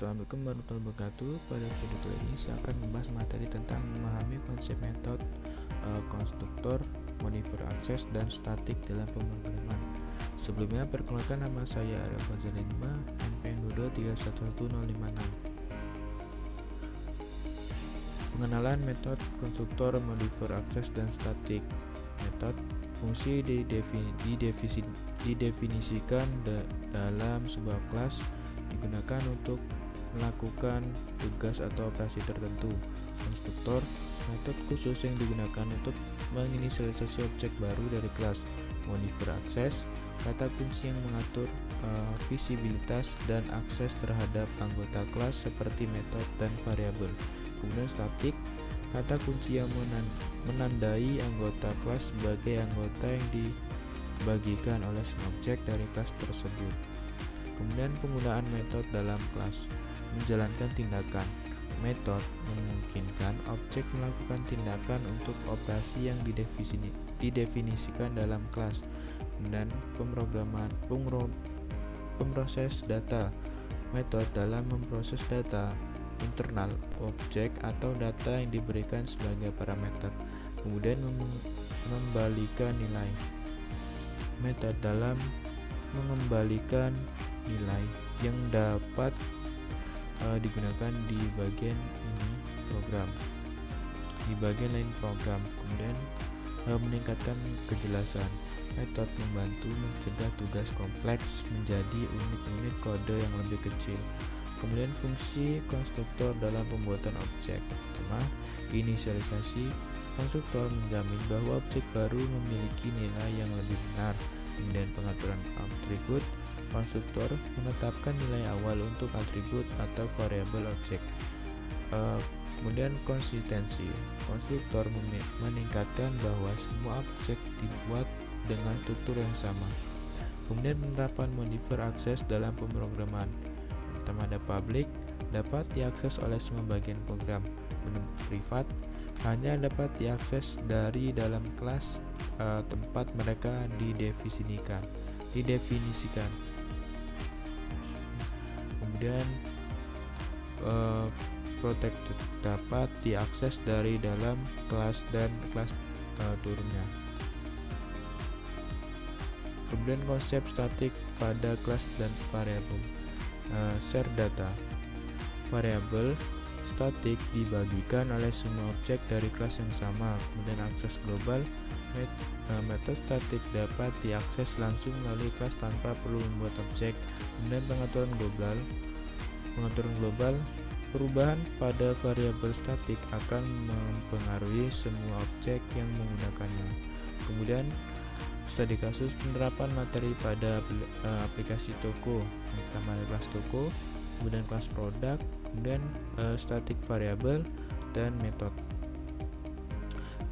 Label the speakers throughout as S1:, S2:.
S1: Assalamualaikum warahmatullahi wabarakatuh. Pada video ini saya akan membahas materi tentang memahami konsep metode konstruktor, modifier akses, dan statik dalam pemrograman. Sebelumnya, perkenalkan, nama saya Arya Fazalima, NPM 2311056. Pengenalan metode konstruktor, modifier akses, dan statik. Metode fungsi didefinisikan dalam sebuah kelas, digunakan untuk melakukan tugas atau operasi tertentu. Konstruktor, metode khusus yang digunakan untuk menginisialisasi objek baru dari kelas. Modifier akses, kata kunci yang mengatur visibilitas dan akses terhadap anggota kelas seperti metode dan variabel. Kemudian statik, kata kunci yang menandai anggota kelas sebagai anggota yang dibagikan oleh semua objek dari kelas tersebut. Kemudian penggunaan metode dalam kelas. Menjalankan tindakan. Metode memungkinkan objek melakukan tindakan untuk operasi yang didefinisikan dalam kelas. Kemudian pemroses data. Metode dalam memproses data internal objek atau data yang diberikan sebagai parameter. Kemudian mengembalikan nilai. Metode dalam mengembalikan nilai yang dapat digunakan di bagian lain program. Kemudian meningkatkan kejelasan. Metode membantu mencegah tugas kompleks menjadi unit-unit kode yang lebih kecil. Kemudian fungsi konstruktor dalam pembuatan objek. Pertama, inisialisasi. Konstruktor menjamin bahwa objek baru memiliki nilai yang lebih benar. Kemudian pengaturan atribut. Konstruktor menetapkan nilai awal untuk atribut atau variabel objek. Kemudian konsistensi. Konstruktor meningkatkan bahwa semua objek dibuat dengan struktur yang sama. Kemudian penerapan modifier akses dalam pemrograman. Pertama, ada public, dapat diakses oleh semua bagian program. Privat, hanya dapat diakses dari dalam kelas tempat mereka didefinisikan. Kemudian protected, dapat diakses dari dalam kelas dan kelas turunnya. Kemudian konsep statik pada kelas dan variabel. Share data. Variabel statik dibagikan oleh semua objek dari kelas yang sama. Kemudian akses global. Metode statik dapat diakses langsung melalui kelas tanpa perlu membuat objek. Kemudian pengaturan global. Perubahan pada variabel statik akan mempengaruhi semua objek yang menggunakannya. Kemudian studi kasus penerapan materi pada aplikasi toko. Pertama ada kelas toko, kemudian kelas produk, kemudian statik variabel dan metode.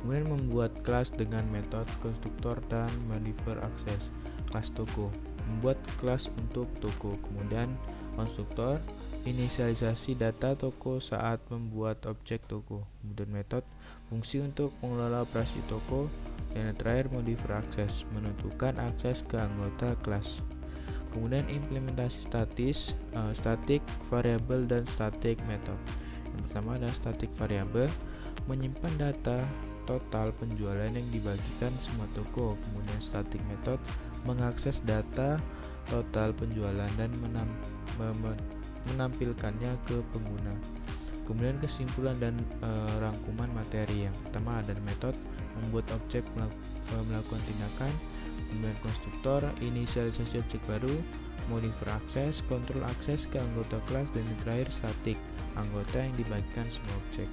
S1: Kemudian membuat kelas dengan metode konstruktor dan modifier akses. Kelas toko, membuat kelas untuk toko. Kemudian konstruktor, inisialisasi data toko saat membuat objek toko. Kemudian metode, fungsi untuk mengelola operasi toko. Dan yang terakhir modifier akses, menentukan akses ke anggota kelas. Kemudian implementasi statik variabel dan statik metode. Yang pertama adalah statik variabel, menyimpan data total penjualan yang dibagikan semua toko. Kemudian statik metode, mengakses data total penjualan dan menampilkannya ke pengguna. Kemudian kesimpulan dan rangkuman materi. Yang pertama ada metode, membuat objek melakukan tindakan. Kemudian konstruktor, inisialisasi objek baru. Modifier akses, kontrol akses ke anggota kelas. Dan yang terakhir statik, anggota yang dibagikan semua objek.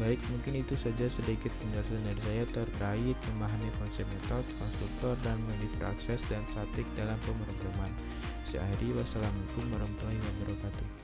S1: Baik, mungkin itu saja sedikit penjelasan dari saya terkait memahami konsep metode, konstruktor, dan modifier akses dan statik dalam pemrograman. Saya akhiri, wassalamualaikum warahmatullahi wabarakatuh.